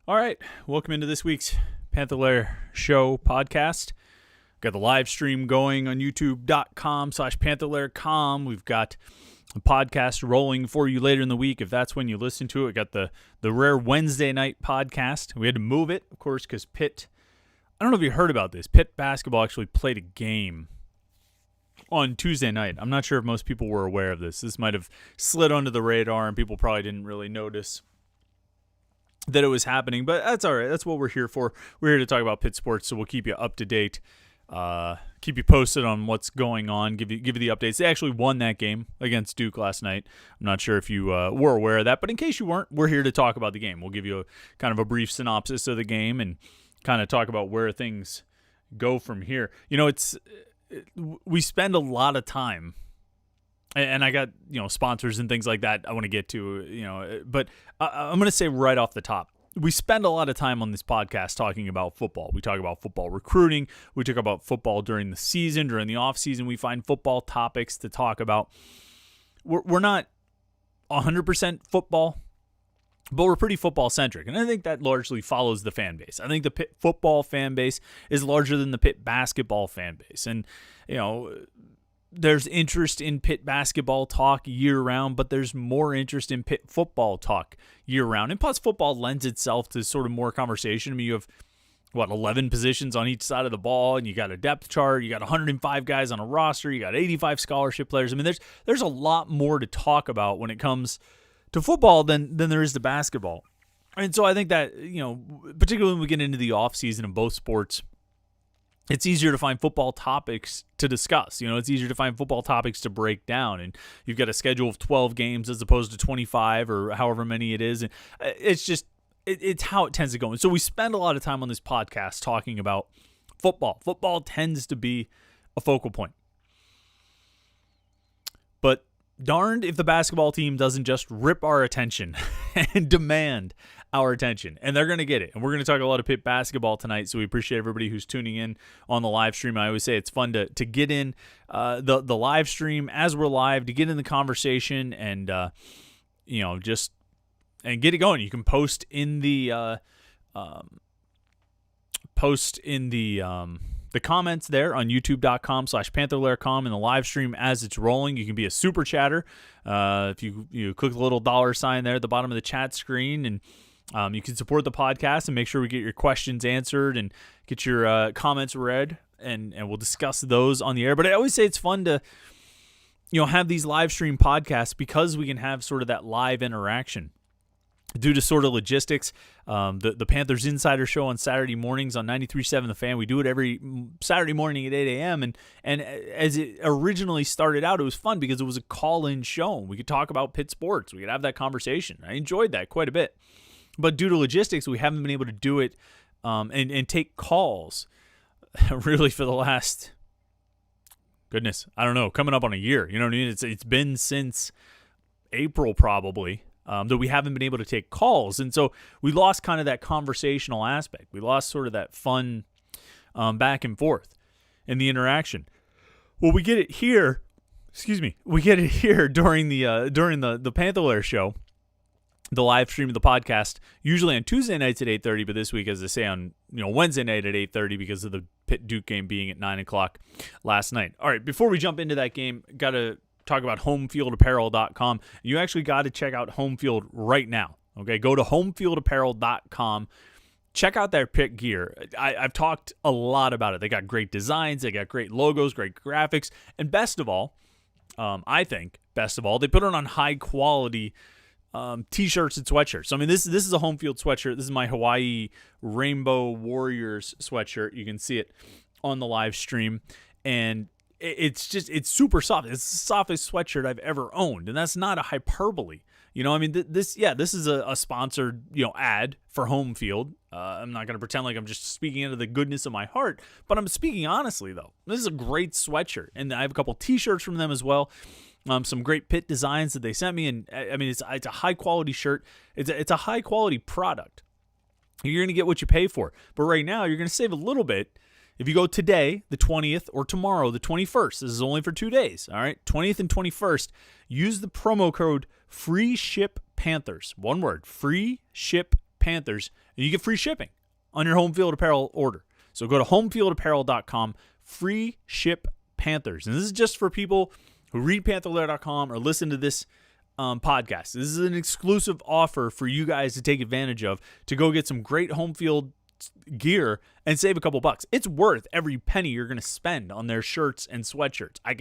All right, welcome into this week's Panther-Lair Show podcast. Got the live stream going on youtube.com/Panther-Lair.com. We've got a podcast rolling for you later in the week if that's when you listen to it. Got the rare Wednesday night podcast. We had to move it, of course, because Pitt, I don't know if you heard about this, Pitt basketball actually played a game on Tuesday night. I'm not sure if most people were aware of this. This might have slid under the radar and people probably didn't really notice that it was happening, but that's all right. That's what we're here for. We're here to talk about Pitt sports, so we'll keep you up to date, keep you posted on what's going on, give you the updates. They actually won that game against Duke last night. I'm not sure if you were aware of that, but in case you weren't, we're here to talk about the game. We'll give you kind of a brief synopsis of the game and kind of talk about where things go from here. You know, we spend a lot of time, and I got, sponsors and things like that I want to get to, but I'm going to say right off the top, we spend a lot of time on this podcast talking about football. We talk about football recruiting. We talk about football during the season, during the off season. We find football topics to talk about. We're not 100% football, but we're pretty football centric. And I think that largely follows the fan base. I think the Pitt football fan base is larger than the Pitt basketball fan base. And, there's interest in Pitt basketball talk year-round, but there's more interest in Pitt football talk year-round. And plus, football lends itself to sort of more conversation. I mean, you have, 11 positions on each side of the ball, and you got a depth chart. You got 105 guys on a roster. You got 85 scholarship players. I mean, there's a lot more to talk about when it comes to football than there is to basketball. And so I think that, particularly when we get into the offseason of both sports, it's easier to find football topics to discuss. It's easier to find football topics to break down. And you've got a schedule of 12 games as opposed to 25 or however many it is. And it's just, it's how it tends to go. And so we spend a lot of time on this podcast talking about football. Football tends to be a focal point. But darned if the basketball team doesn't just rip our attention and demand our attention, and they're going to get it. And we're going to talk a lot of Pitt basketball tonight, so we appreciate everybody who's tuning in on the live stream. I always say it's fun to get in the live stream as we're live, to get in the conversation and just get it going. You can post in the the comments there on youtube.com/Panther-Lair.com in the live stream as it's rolling. You can be a super chatter if you click the little dollar sign there at the bottom of the chat screen, and you can support the podcast and make sure we get your questions answered and get your comments read, and we'll discuss those on the air. But I always say it's fun to have these live stream podcasts because we can have sort of that live interaction. Due to sort of logistics, the Panthers Insider Show on Saturday mornings on 93.7 The Fan. We do it every Saturday morning at 8 a.m. And as it originally started out, it was fun because it was a call-in show. We could talk about Pitt sports. We could have that conversation. I enjoyed that quite a bit. But due to logistics, we haven't been able to do it and take calls really for the last, coming up on a year. You know what I mean? It's been since April probably. That we haven't been able to take calls. And so we lost kind of that conversational aspect. We lost sort of that fun back and forth in the interaction. Well, we get it here. We get it here during the Panther-Lair Show, the live stream of the podcast, usually on Tuesday nights at 8:30, but this week, as I say, on Wednesday night at 8:30 because of the Pitt Duke game being at 9 o'clock last night. All right, before we jump into that game, got to talk about homefieldapparel.com. You actually got to check out Homefield right now. Okay, go to homefieldapparel.com. Check out their Pitt gear. I've talked a lot about it. They got great designs. They got great logos, great graphics. And best of all, they put it on high quality T-shirts and sweatshirts. So, I mean, this is a Homefield sweatshirt. This is my Hawaii Rainbow Warriors sweatshirt. You can see it on the live stream. And it's super soft. It's the softest sweatshirt I've ever owned, and that's not a hyperbole. I mean, this is a sponsored, ad for Homefield. I'm not going to pretend like I'm just speaking out of the goodness of my heart, but I'm speaking honestly, though. This is a great sweatshirt, and I have a couple T-shirts from them as well. Some great Pitt designs that they sent me, and I mean, it's a high-quality shirt. It's a high-quality product. You're going to get what you pay for, but right now, you're going to save a little bit. If you go today, the 20th, or tomorrow, the 21st, this is only for 2 days, all right? 20th and 21st, use the promo code FREESHIPPanthers. One word, FREESHIPPanthers. Panthers, and you get free shipping on your home field apparel order. So go to homefieldapparel.com, free ship Panthers. And this is just for people who read Panther-Lair.com or listen to this podcast. This is an exclusive offer for you guys to take advantage of, to go get some great home field gear and save a couple bucks. It's worth every penny you're going to spend on their shirts and sweatshirts. I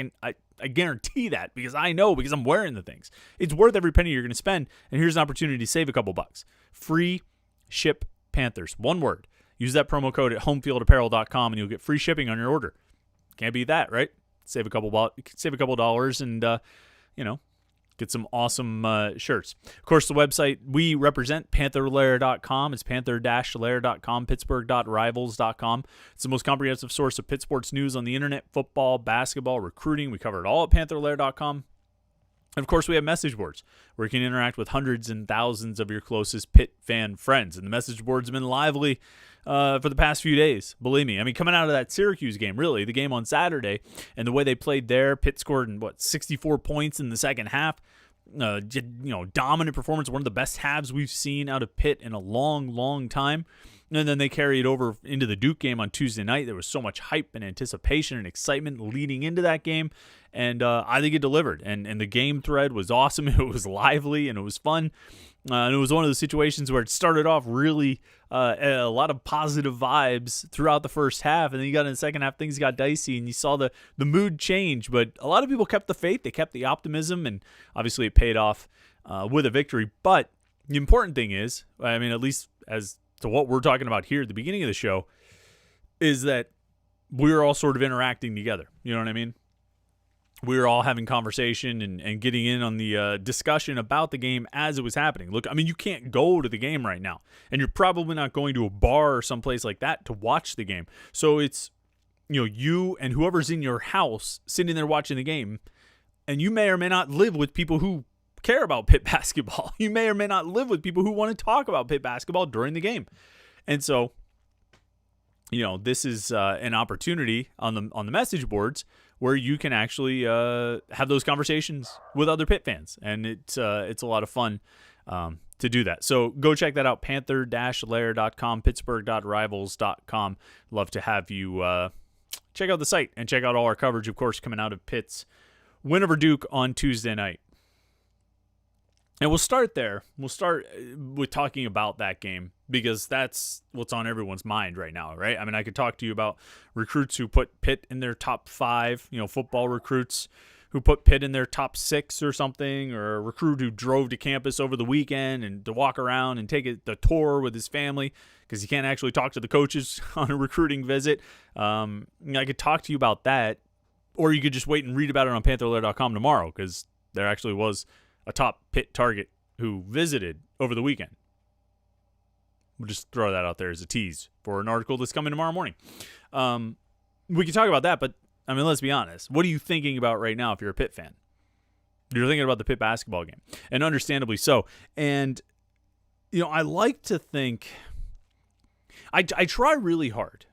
guarantee that, because I know, because I'm wearing the things. It's worth every penny you're going to spend, and here's an opportunity to save a couple bucks. Free ship Panthers. One word. Use that promo code at homefieldapparel.com and you'll get free shipping on your order. Can't beat that, right? Save a couple dollars and get some awesome shirts. Of course, the website we represent, Panther-Lair.com. It's Panther-Lair.com, Pittsburgh.rivals.com. It's the most comprehensive source of Pitt sports news on the internet: football, basketball, recruiting. We cover it all at Panther-Lair.com. And, of course, we have message boards where you can interact with hundreds and thousands of your closest Pitt fan friends. And the message boards have been lively for the past few days, believe me. I mean, coming out of that Syracuse game, really, the game on Saturday, and the way they played there, Pitt scored, 64 points in the second half. Dominant performance, one of the best halves we've seen out of Pitt in a long, long time. And then they carried over into the Duke game on Tuesday night. There was so much hype and anticipation and excitement leading into that game. And I think it delivered. And the game thread was awesome. It was lively and it was fun. And it was one of those situations where it started off really a lot of positive vibes throughout the first half. And then you got in the second half, things got dicey and you saw the mood change. But a lot of people kept the faith. They kept the optimism. And obviously it paid off with a victory. But the important thing is, I mean, at least as to what we're talking about here at the beginning of the show, is that we're all sort of interacting together. You know what I mean? We were all having conversation and getting in on the discussion about the game as it was happening. Look, I mean, you can't go to the game right now, and you're probably not going to a bar or someplace like that to watch the game. So it's, you and whoever's in your house sitting there watching the game, and you may or may not live with people who care about Pitt basketball. You may or may not live with people who want to talk about Pitt basketball during the game. And so, this is an opportunity on the message boards where you can actually have those conversations with other Pitt fans. And it's a lot of fun to do that. So go check that out, Panther-Lair.com, Pittsburgh.rivals.com. Love to have you check out the site and check out all our coverage, of course, coming out of Pitt's win over Duke on Tuesday night. And we'll start there. We'll start with talking about that game because that's what's on everyone's mind right now, right? I mean, I could talk to you about recruits who put Pitt in their top 5, football recruits who put Pitt in their top 6 or something, or a recruit who drove to campus over the weekend and to walk around and take the tour with his family because he can't actually talk to the coaches on a recruiting visit. I could talk to you about that, or you could just wait and read about it on Panther-Lair.com tomorrow because there actually was a top Pitt target who visited over the weekend. We'll just throw that out there as a tease for an article that's coming tomorrow morning. We can talk about that, but I mean, let's be honest. What are you thinking about right now if you're a Pitt fan? You're thinking about the Pitt basketball game, and understandably so. And, I like to think, I try really hard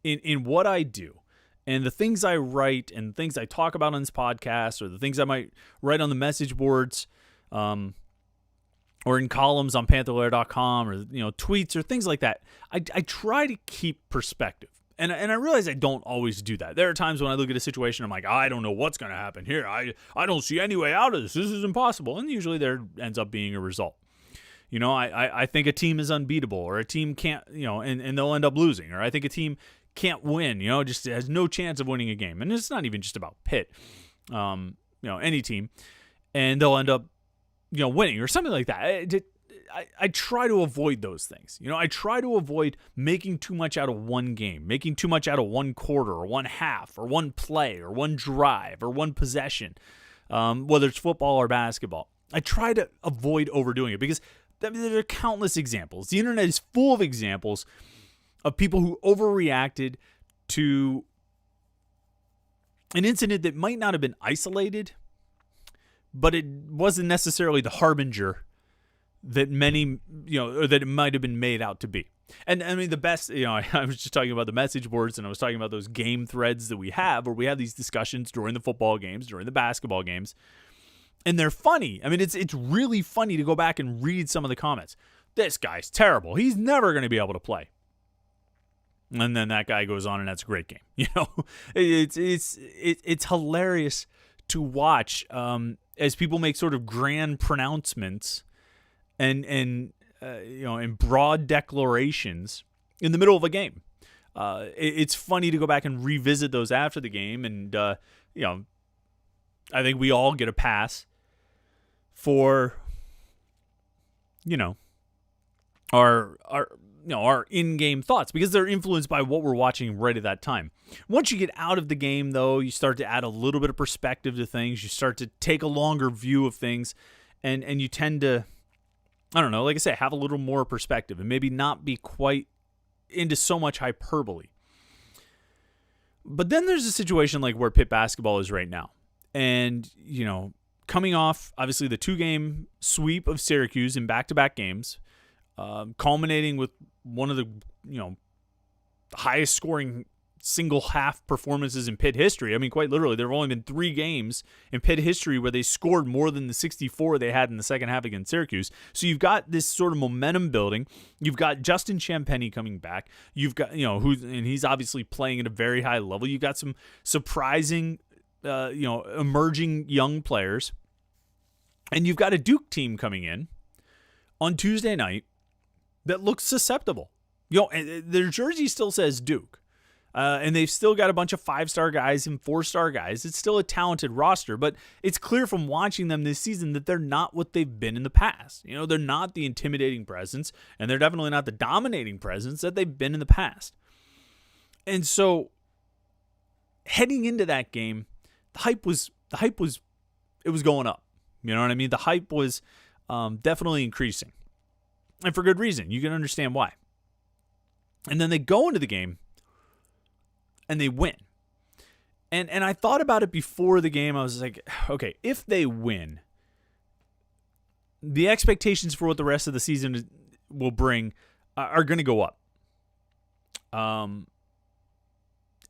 in what I do. And the things I write and things I talk about on this podcast, or the things I might write on the message boards, or in columns on Panther-Lair.com, or tweets or things like that, I try to keep perspective. And I realize I don't always do that. There are times when I look at a situation, I'm like, I don't know what's going to happen here. I don't see any way out of this. This is impossible. And usually there ends up being a result. I think a team is unbeatable, or a team can't, and they'll end up losing. Or I think a team can't win, just has no chance of winning a game. And it's not even just about Pitt, any team. And they'll end up, winning or something like that. I try to avoid those things. I try to avoid making too much out of one game, making too much out of one quarter or one half or one play or one drive or one possession, whether it's football or basketball. I try to avoid overdoing it because there are countless examples. The internet is full of examples of people who overreacted to an incident that might not have been isolated, but it wasn't necessarily the harbinger that many, or that it might have been made out to be. And I mean, the best, I was just talking about the message boards, and I was talking about those game threads that we have, where we have these discussions during the football games, during the basketball games, and they're funny. I mean, it's really funny to go back and read some of the comments. this guy's terrible. He's never going to be able to play. And then that guy goes on and that's a great game. It's hilarious to watch as people make sort of grand pronouncements and in broad declarations in the middle of a game. It's funny to go back and revisit those after the game, and I think we all get a pass for our in-game thoughts because they're influenced by what we're watching right at that time. Once you get out of the game, though, you start to add a little bit of perspective to things. You start to take a longer view of things, and you tend to, like I say, have a little more perspective and maybe not be quite into so much hyperbole. But then there's a situation like where Pitt basketball is right now. And, coming off, obviously, the 2-game sweep of Syracuse in back-to-back games, culminating with one of the, highest scoring single half performances in Pitt history. I mean, quite literally, there have only been 3 games in Pitt history where they scored more than the 64 they had in the second half against Syracuse. So you've got this sort of momentum building. You've got Justin Champagnie coming back. You've got, and he's obviously playing at a very high level. You've got some surprising, emerging young players. And you've got a Duke team coming in on Tuesday night that looks susceptible. Their jersey still says Duke. And they've still got a bunch of 5-star guys and 4-star guys. It's still a talented roster, but it's clear from watching them this season that they're not what they've been in the past. They're not the intimidating presence, and they're definitely not the dominating presence that they've been in the past. And so, heading into that game, the hype was going up. You know what I mean? The hype was definitely increasing, and for good reason. You can understand why. And then they go into the game and they win. And I thought about it before the game. I was like, okay, if they win, the expectations for what the rest of the season will bring are going to go up.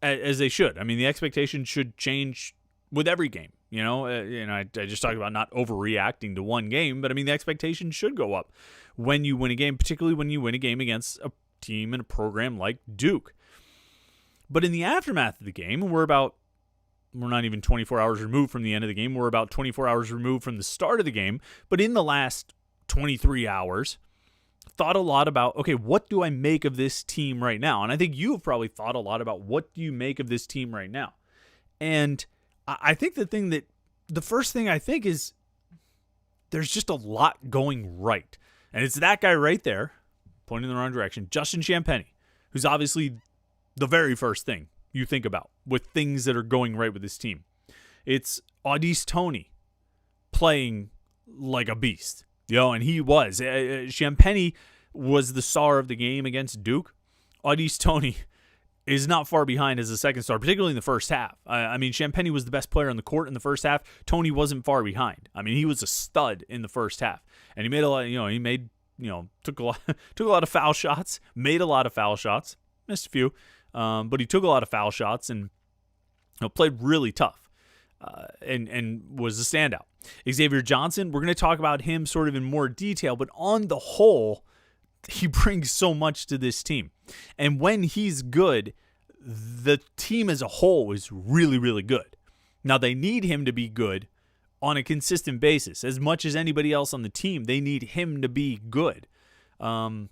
As they should. I mean, the expectation should change with every game. I just talked about not overreacting to one game, but I mean, the expectation should go up when you win a game, particularly when you win a game against a team and a program like Duke. But in the aftermath of the game, we're not even 24 hours removed from the end of the game. We're about 24 hours removed from the start of the game. But in the last 23 hours, thought a lot about, okay, what do I make of this team right now? And I think you have probably thought a lot about what do you make of this team right now? And I think the first thing I think is there's just a lot going right. And it's that guy right there, pointing in the wrong direction, Justin Champagnie, who's obviously the very first thing you think about with things that are going right with this team. It's Au'Diese Toney playing like a beast, and he was. Champagnie was the star of the game against Duke. Au'Diese Toney is not far behind as a second star, particularly in the first half. I mean, Champagnie was the best player on the court in the first half. Toney wasn't far behind. I mean, he was a stud in the first half, and he made a lot. Took a lot of foul shots, made a lot of foul shots, missed a few. But he took a lot of foul shots and played really tough and was a standout. Xavier Johnson, we're going to talk about him sort of in more detail, but on the whole, he brings so much to this team. And when he's good, the team as a whole is really, really good. Now, they need him to be good on a consistent basis. As much as anybody else on the team, they need him to be good. And,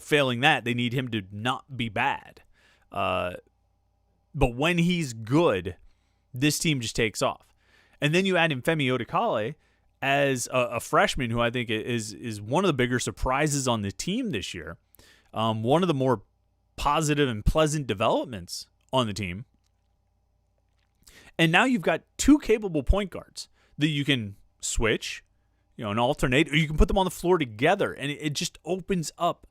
failing that, they need him to not be bad. But when he's good, this team just takes off. And then you add in Femi Odukale as a freshman who I think is one of the bigger surprises on the team this year. One of the more positive and pleasant developments on the team. And now you've got 2 capable point guards that you can switch, and alternate, or you can put them on the floor together. And it just opens up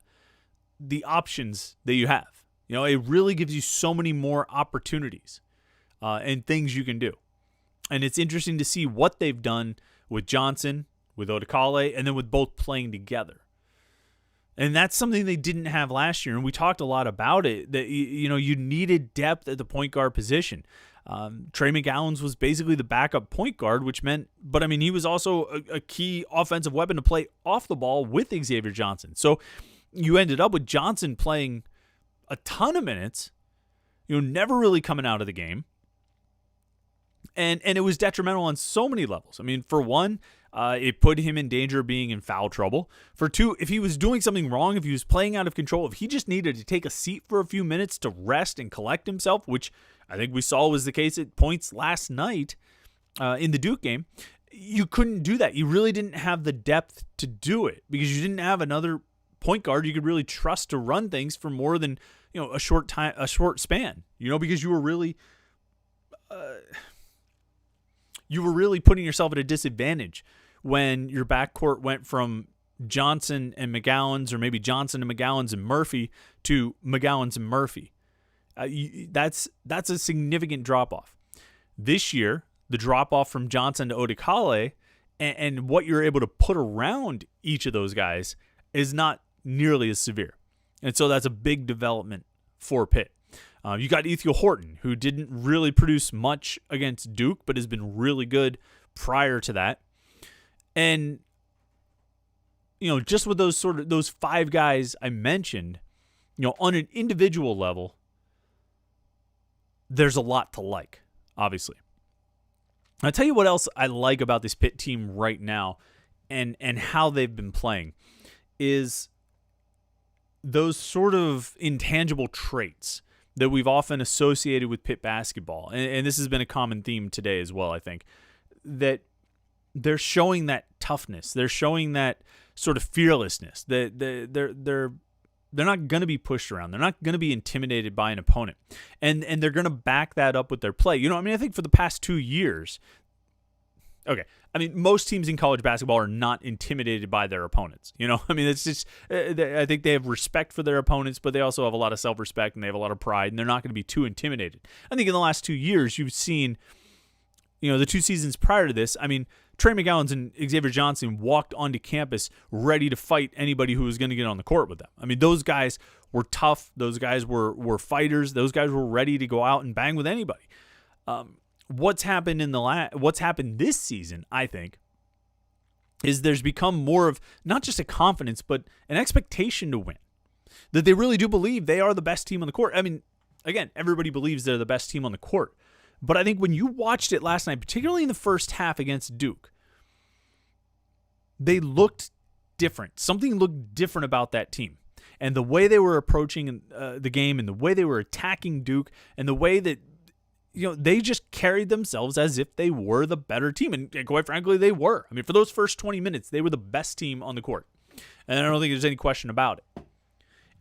the options that you have. It really gives you so many more opportunities and things you can do. And it's interesting to see what they've done with Johnson, with Odukale, and then with both playing together. And that's something they didn't have last year. And we talked a lot about it, that you needed depth at the point guard position. Trey McGowan's was basically the backup point guard, which meant, but I mean, he was also a key offensive weapon to play off the ball with Xavier Johnson. So you ended up with Johnson playing a ton of minutes, never really coming out of the game. And it was detrimental on so many levels. I mean, for one, it put him in danger of being in foul trouble. For two, if he was doing something wrong, if he was playing out of control, if he just needed to take a seat for a few minutes to rest and collect himself, which I think we saw was the case at points last night in the Duke game, you couldn't do that. You really didn't have the depth to do it because you didn't have another point guard you could really trust to run things for more than a short span. Because you were really putting yourself at a disadvantage when your backcourt went from Johnson and McGowan's, or maybe Johnson and McGowan's and Murphy, to McGowan's and Murphy. That's a significant drop-off. This year, the drop-off from Johnson to Odikale and what you're able to put around each of those guys is not nearly as severe. And so that's a big development for Pitt. You got Ethiel Horton, who didn't really produce much against Duke, but has been really good prior to that. And, just with those five guys I mentioned, on an individual level, there's a lot to like, obviously. I'll tell you what else I like about this Pitt team right now and how they've been playing is those sort of intangible traits that we've often associated with Pitt basketball. And this has been a common theme today as well, I think, that they're showing that toughness. They're showing that sort of fearlessness. That they're not going to be pushed around. They're not going to be intimidated by an opponent. And they're going to back that up with their play. I think for the past 2 years, most teams in college basketball are not intimidated by their opponents. It's just, I think they have respect for their opponents, but they also have a lot of self-respect and they have a lot of pride, and they're not going to be too intimidated. I think in the last 2 years, you've seen, the 2 seasons prior to this, Trey McGowan's and Xavier Johnson walked onto campus ready to fight anybody who was going to get on the court with them. Those guys were tough. Those guys were fighters. Those guys were ready to go out and bang with anybody. What's happened this season, I think, is there's become more of not just a confidence, but an expectation to win. That they really do believe they are the best team on the court. Again, everybody believes they're the best team on the court. But I think when you watched it last night, particularly in the first half against Duke, they looked different. Something looked different about that team. And the way they were approaching the game and the way they were attacking Duke and the way that they just carried themselves as if they were the better team. And quite frankly, they were. For those first 20 minutes, they were the best team on the court. And I don't think there's any question about it.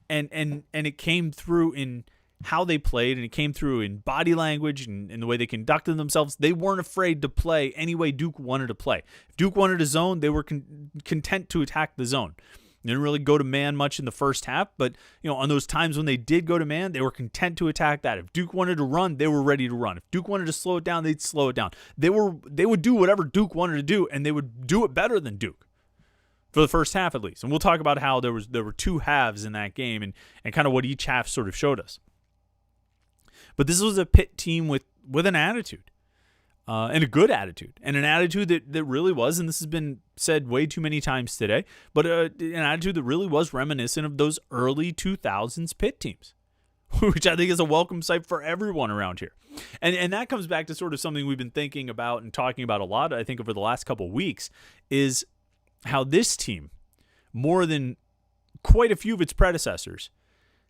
And it came through in how they played, and it came through in body language and the way they conducted themselves. They weren't afraid to play any way Duke wanted to play. If Duke wanted a zone, they were content to attack the zone. They didn't really go to man much in the first half, but on those times when they did go to man, they were content to attack that. If Duke wanted to run, they were ready to run. If Duke wanted to slow it down, they'd slow it down. They would do whatever Duke wanted to do, and they would do it better than Duke for the first half at least. And we'll talk about how there were 2 halves in that game and kind of what each half sort of showed us. But this was a Pitt team with an attitude. And a good attitude, and an attitude that really was, and this has been said way too many times today, but an attitude that really was reminiscent of those early 2000s Pitt teams, which I think is a welcome sight for everyone around here. And that comes back to sort of something we've been thinking about and talking about a lot, I think, over the last couple of weeks, is how this team, more than quite a few of its predecessors,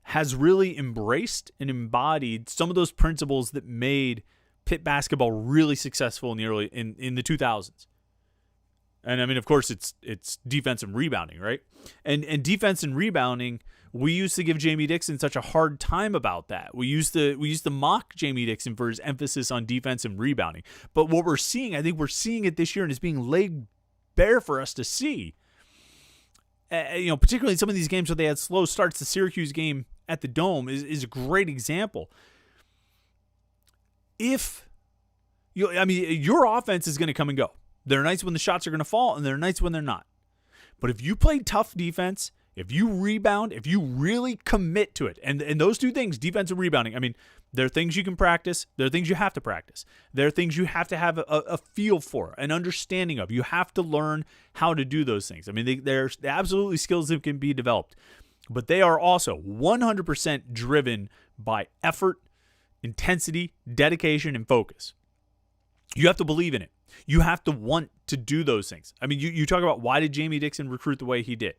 has really embraced and embodied some of those principles that made Pitt basketball really successful in the 2000s. And of course it's defense and rebounding, right? And defense and rebounding, we used to give Jamie Dixon such a hard time about that. We used to mock Jamie Dixon for his emphasis on defense and rebounding. But what we're seeing, I think we're seeing it this year, and it's being laid bare for us to see. Particularly in some of these games where they had slow starts. The Syracuse game at the Dome is a great example. If your offense is going to come and go. There are nights when the shots are going to fall, and there are nights when they're not. But if you play tough defense, if you rebound, if you really commit to it, and those 2 things, defense and rebounding, There are things you can practice. There are things you have to practice. There are things you have to have a feel for, an understanding of. You have to learn how to do those things. I mean, they're absolutely skills that can be developed. But they are also 100% driven by effort, intensity, dedication, and focus. You have to believe in it. You have to want to do those things. I mean, you talk about why did Jamie Dixon recruit the way he did?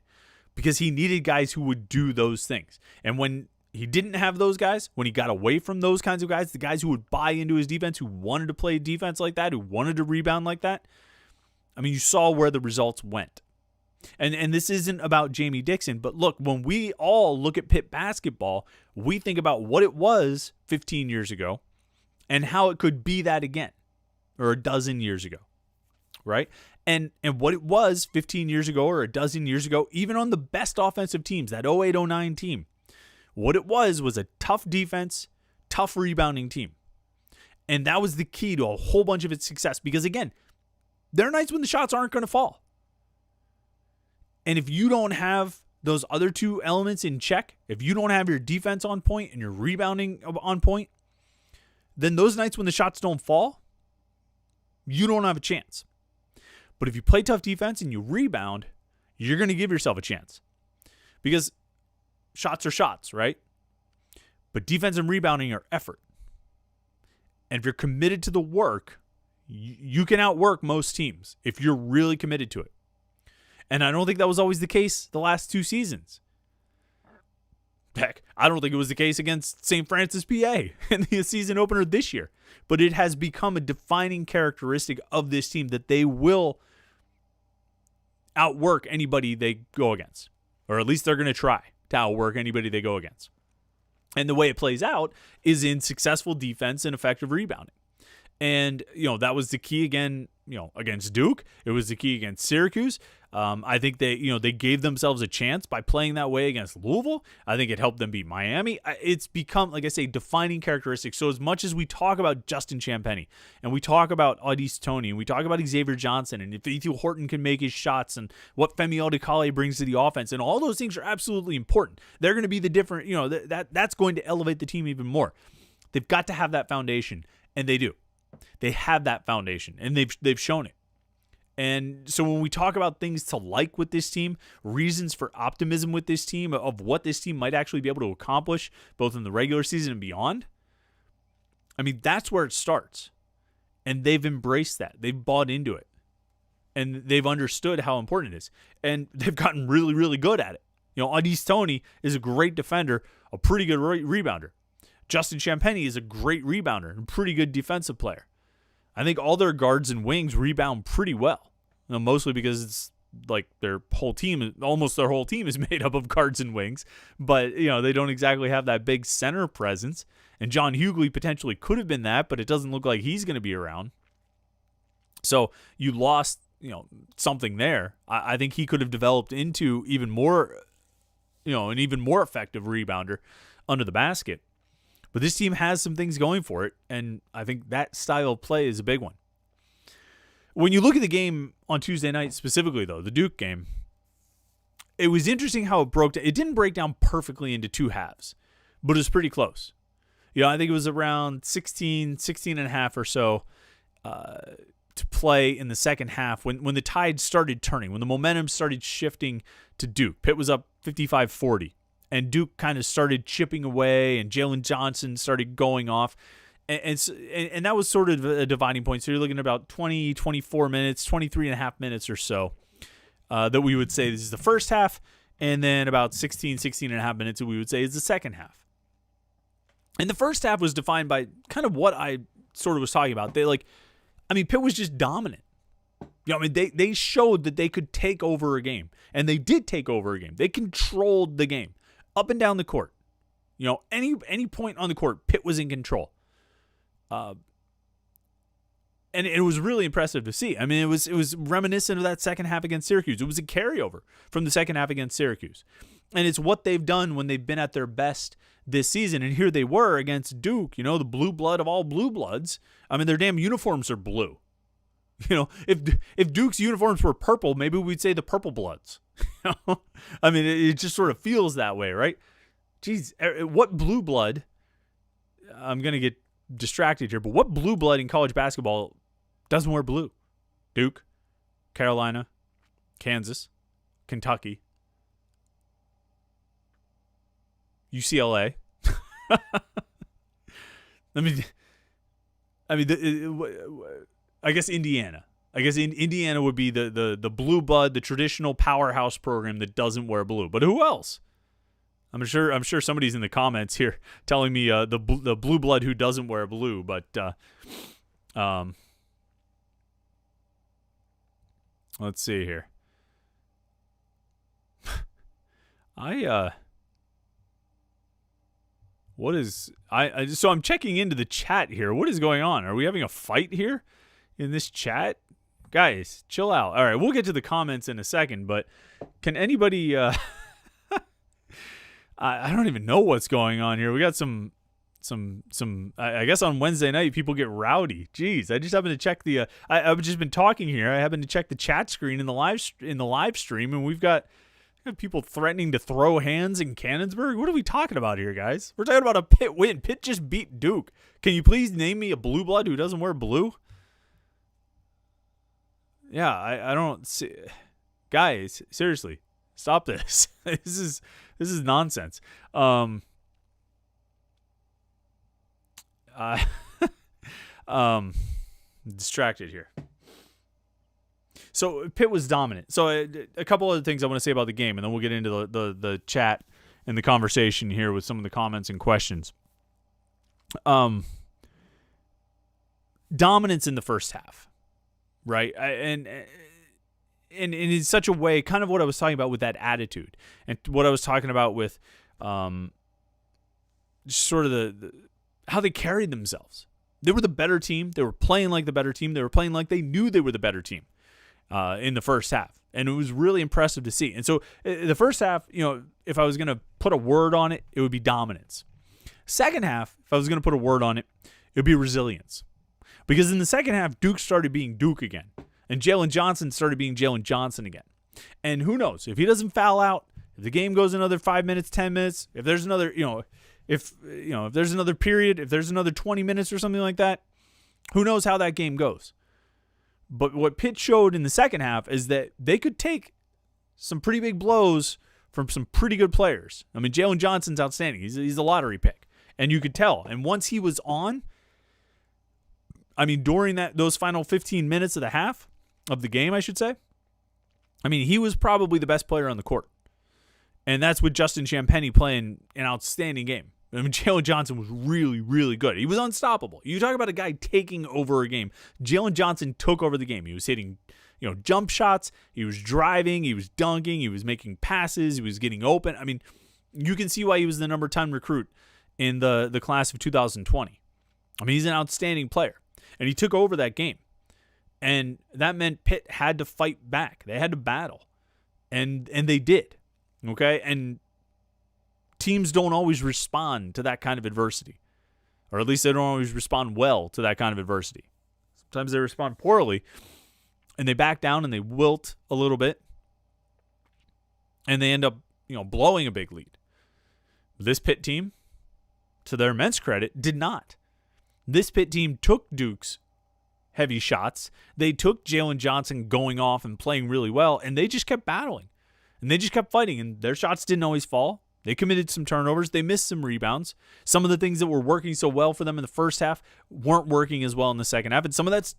Because he needed guys who would do those things. And when he didn't have those guys, when he got away from those kinds of guys, the guys who would buy into his defense, who wanted to play defense like that, who wanted to rebound like that, I mean, you saw where the results went. And this isn't about Jamie Dixon, but look, when we all look at Pitt basketball, we think about what it was 15 years ago and how it could be that again, or a dozen years ago, right? And what it was 15 years ago or a dozen years ago, even on the best offensive teams, that 08-09 team, what it was a tough defense, tough rebounding team. And that was the key to a whole bunch of its success because, again, there are nights when the shots aren't going to fall. And if you don't have those other two elements in check, if you don't have your defense on point and your rebounding on point, then those nights when the shots don't fall, you don't have a chance. But if you play tough defense and you rebound, you're going to give yourself a chance. Because shots are shots, right? But defense and rebounding are effort. And if you're committed to the work, you can outwork most teams if you're really committed to it. And I don't think that was always the case the last two seasons. Heck, I don't think it was the case against St. Francis, PA in the season opener this year. But it has become a defining characteristic of this team that they will outwork anybody they go against. Or at least they're going to try to outwork anybody they go against. And the way it plays out is in successful defense and effective rebounding. And, that was the key again, against Duke. It was the key against Syracuse. I think they gave themselves a chance by playing that way against Louisville. I think it helped them beat Miami. It's become, like I say, defining characteristics. So as much as we talk about Justin Champagnie and we talk about Audice Toney and we talk about Xavier Johnson and if Ethan Horton can make his shots and what Femi Odikale brings to the offense and all those things are absolutely important. They're going to be the different, that's going to elevate the team even more. They've got to have that foundation, and they do. They have that foundation, and they've shown it. And so when we talk about things to like with this team, reasons for optimism with this team, of what this team might actually be able to accomplish, both in the regular season and beyond, I mean, that's where it starts. And they've embraced that. They've bought into it. And they've understood how important it is. And they've gotten really, really good at it. Audice Toney is a great defender, a pretty good rebounder. Justin Champagnie is a great rebounder and pretty good defensive player. I think all their guards and wings rebound pretty well. Mostly because it's like their whole team, almost their whole team is made up of guards and wings. But, they don't exactly have that big center presence. And John Hughley potentially could have been that, but it doesn't look like he's going to be around. So you lost, something there. I think he could have developed into even more, an even more effective rebounder under the basket. But this team has some things going for it, and I think that style of play is a big one. When you look at the game on Tuesday night specifically, though, the Duke game, it was interesting how it broke down. It didn't break down perfectly into two halves, but it was pretty close. I think it was around 16 and a half or so to play in the second half when the tide started turning, when the momentum started shifting to Duke. Pitt was up 55-40. And Duke kind of started chipping away, and Jalen Johnson started going off. And that was sort of a dividing point. So you're looking at about 20, 24 minutes, 23 and a half minutes or so that we would say this is the first half, and then about 16 and a half minutes that we would say is the second half. And the first half was defined by kind of what I sort of was talking about. Pitt was just dominant. They showed that they could take over a game, and they did take over a game. They controlled the game. Up and down the court. Any point on the court, Pitt was in control. And it was really impressive to see. I mean, it was reminiscent of that second half against Syracuse. It was a carryover from the second half against Syracuse. And it's what they've done when they've been at their best this season. And here they were against Duke, the blue blood of all blue bloods. I mean, their damn uniforms are blue. If Duke's uniforms were purple, maybe we'd say the purple bloods. I mean, it just sort of feels that way, right? Geez, what blue blood I'm going to get distracted here, but what blue blood in college basketball doesn't wear blue? Duke, Carolina, Kansas, Kentucky, UCLA. I guess Indiana. I guess Indiana would be the blue blood, the traditional powerhouse program that doesn't wear blue. But who else? I'm sure somebody's in the comments here telling me the blue blood who doesn't wear blue. But let's see here. So I'm checking into the chat here. What is going on? Are we having a fight here in this chat? Guys, chill out. All right, we'll get to the comments in a second, but can anybody I don't even know what's going on here. We got some I guess on Wednesday night people get rowdy. Jeez, I just happened to check the I've just been talking here. I happened to check the chat screen in the live stream, and we've got people threatening to throw hands in Cannonsburg. What are we talking about here, guys? We're talking about a Pitt win. Pitt just beat Duke. Can you please name me a blue blood who doesn't wear blue? Yeah, I don't see. Guys, seriously, stop this. This is nonsense. Distracted here. So Pitt was dominant. So a couple other things I want to say about the game, and then we'll get into the chat and the conversation here with some of the comments and questions. Dominance in the first half, right? And in such a way, kind of what I was talking about with that attitude, and what I was talking about with sort of the how they carried themselves. They were the better team. They were playing like the better team. They were playing like they knew they were the better team in the first half. And it was really impressive to see. And so the first half, if I was going to put a word on it, it would be dominance. Second half, if I was going to put a word on it, it would be resilience. Because in the second half, Duke started being Duke again. And Jalen Johnson started being Jalen Johnson again. And who knows? If he doesn't foul out, if the game goes another 5 minutes, 10 minutes, if there's another, if there's another period, if there's another 20 minutes or something like that, who knows how that game goes. But what Pitt showed in the second half is that they could take some pretty big blows from some pretty good players. I mean, Jalen Johnson's outstanding. He's a lottery pick. And you could tell. And once he was on, I mean, during those final 15 minutes of the half, of the game, I should say, I mean, he was probably the best player on the court. And that's with Justin Champagnie playing an outstanding game. I mean, Jalen Johnson was really, really good. He was unstoppable. You talk about a guy taking over a game. Jalen Johnson took over the game. He was hitting, jump shots. He was driving. He was dunking. He was making passes. He was getting open. I mean, you can see why he was the number 10 recruit in the class of 2020. I mean, he's an outstanding player. And he took over that game. And that meant Pitt had to fight back. They had to battle. And they did. Okay? And teams don't always respond to that kind of adversity. Or at least they don't always respond well to that kind of adversity. Sometimes they respond poorly. And they back down and they wilt a little bit. And they end up, blowing a big lead. This Pitt team, to their immense credit, did not. This Pitt team took Duke's heavy shots. They took Jalen Johnson going off and playing really well, and they just kept battling. And they just kept fighting, and their shots didn't always fall. They committed some turnovers. They missed some rebounds. Some of the things that were working so well for them in the first half weren't working as well in the second half, and some of that's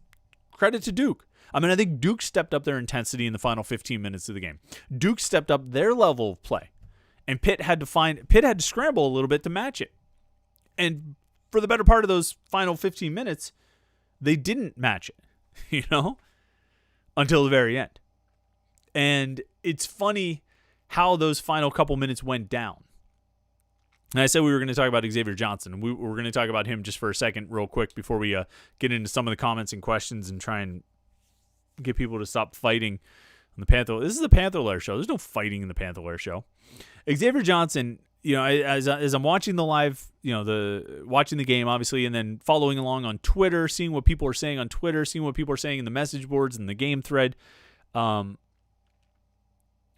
credit to Duke. I mean, I think Duke stepped up their intensity in the final 15 minutes of the game. Duke stepped up their level of play, and Pitt had to scramble a little bit to match it. And for the better part of those final 15 minutes, they didn't match it, until the very end. And it's funny how those final couple minutes went down. And I said we were going to talk about Xavier Johnson. We're going to talk about him just for a second real quick before we get into some of the comments and questions and try and get people to stop fighting on the Panther. This is the Panther-Lair Show. There's no fighting in the Panther-Lair Show. Xavier Johnson, as I'm watching the live, watching the game, obviously, and then following along on Twitter, seeing what people are saying on Twitter, seeing what people are saying in the message boards and the game thread,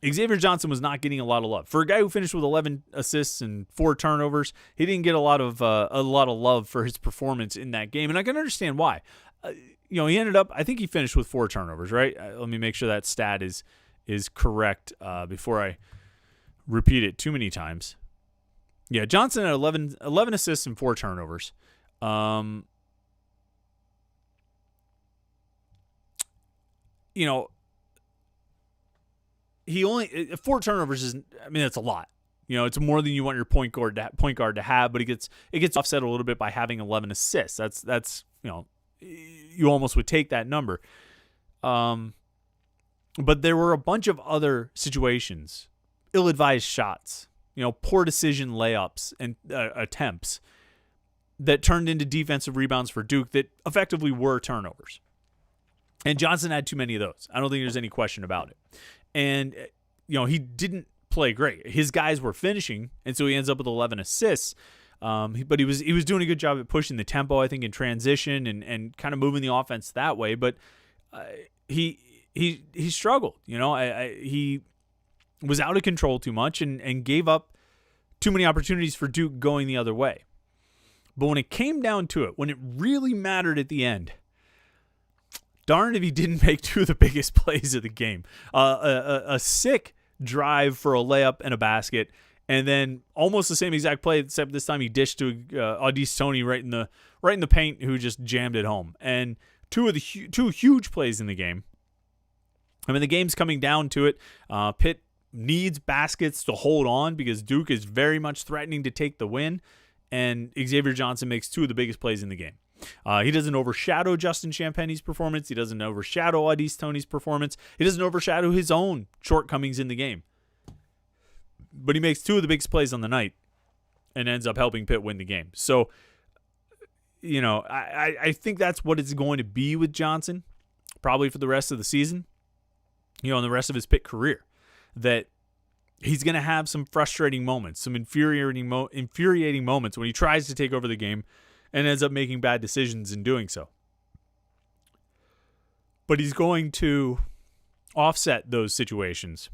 Xavier Johnson was not getting a lot of love. For a guy who finished with 11 assists and 4 turnovers, he didn't get a lot of love for his performance in that game, and I can understand why. He ended up, I think he finished with 4 turnovers, right? Let me make sure that stat is correct before I repeat it too many times. Yeah, Johnson had 11 assists and 4 turnovers. He only 4 turnovers is, that's a lot. It's more than you want your point guard to have, but it gets offset a little bit by having 11 assists. That's you almost would take that number. But there were a bunch of other situations, ill-advised shots, poor decision layups and attempts that turned into defensive rebounds for Duke that effectively were turnovers. And Johnson had too many of those. I don't think there's any question about it. And, he didn't play great. His guys were finishing, and so he ends up with 11 assists. But he was doing a good job at pushing the tempo, I think, in transition and kind of moving the offense that way. But he struggled. He was out of control too much and gave up too many opportunities for Duke going the other way. But when it came down to it, when it really mattered at the end, darn if he didn't make 2 of the biggest plays of the game. A sick drive for a layup and a basket, and then almost the same exact play, except this time he dished to Audis Toney right in the paint, who just jammed it home. And two huge plays in the game. The game's coming down to it. Pitt needs baskets to hold on because Duke is very much threatening to take the win, and Xavier Johnson makes 2 of the biggest plays in the game. He doesn't overshadow Justin Champagne's performance. He doesn't overshadow Audis Toney's performance. He doesn't overshadow his own shortcomings in the game. But he makes 2 of the biggest plays on the night and ends up helping Pitt win the game. So, I think that's what it's going to be with Johnson, probably for the rest of the season, and the rest of his Pitt career, that he's going to have some frustrating moments, some infuriating moments when he tries to take over the game and ends up making bad decisions in doing so. But he's going to offset those situations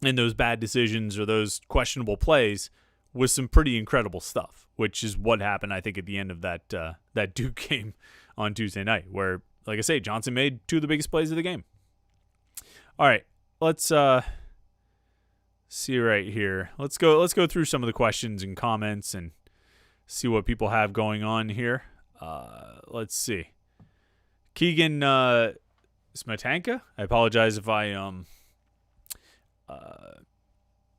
and those bad decisions or those questionable plays with some pretty incredible stuff, which is what happened, I think, at the end of that Duke game on Tuesday night, where, like I say, Johnson made 2 of the biggest plays of the game. All right, let's see right here. Let's go through some of the questions and comments and see what people have going on here. Let's see. Keegan Smetanka. I apologize if I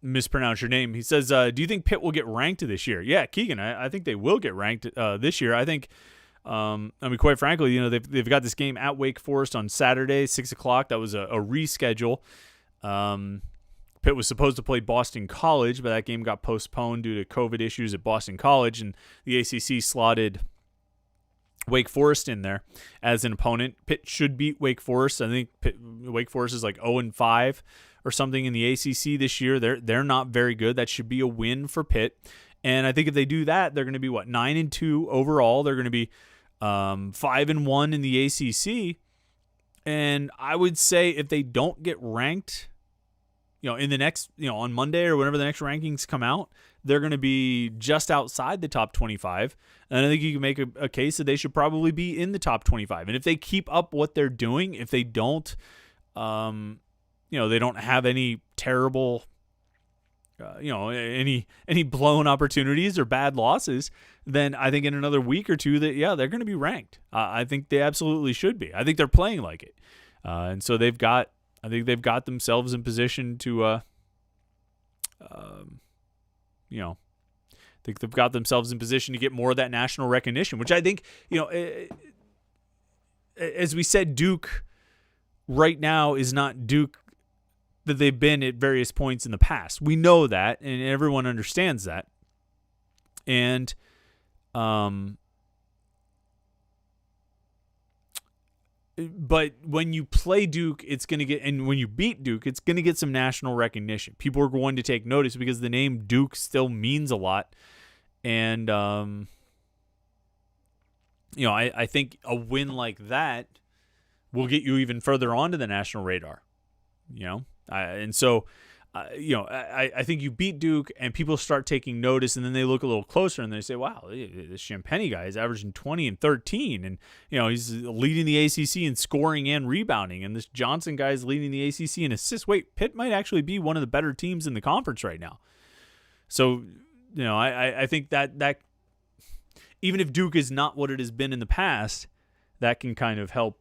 mispronounce your name. He says, do you think Pitt will get ranked this year? Yeah, Keegan, I think they will get ranked this year. I think, quite frankly, they've got this game at Wake Forest on Saturday, 6:00. That was a reschedule. Pitt was supposed to play Boston College, but that game got postponed due to COVID issues at Boston College, and the ACC slotted Wake Forest in there as an opponent. Pitt should beat Wake Forest. I think Wake Forest is like 0-5 or something in the ACC this year. They're not very good. That should be a win for Pitt. And I think if they do that, they're going to be 9-2 overall. They're going to be 5-1 in the ACC. And I would say if they don't get ranked, in the next, on Monday or whenever the next rankings come out, they're going to be just outside the top 25. And I think you can make a case that they should probably be in the top 25. And if they keep up what they're doing, if they don't, they don't have any terrible, any blown opportunities or bad losses, then I think in another week or two that, they're going to be ranked. I think they absolutely should be. I think they're playing like it. And so I think they've got themselves in position to, I think they've got themselves in position to get more of that national recognition, which I think, as we said, Duke right now is not Duke that they've been at various points in the past. We know that, and everyone understands that. And, but when you play Duke, it's going to get, and when you beat Duke, it's going to get some national recognition. People are going to take notice because the name Duke still means a lot. And, I think a win like that will get you even further onto the national radar. And so, I think you beat Duke and people start taking notice, and then they look a little closer and they say, wow, this Champagny guy is averaging 20 and 13. And, he's leading the ACC in scoring and rebounding. And this Johnson guy is leading the ACC in assists. Wait, Pitt might actually be one of the better teams in the conference right now. So, I think that even if Duke is not what it has been in the past, that can kind of help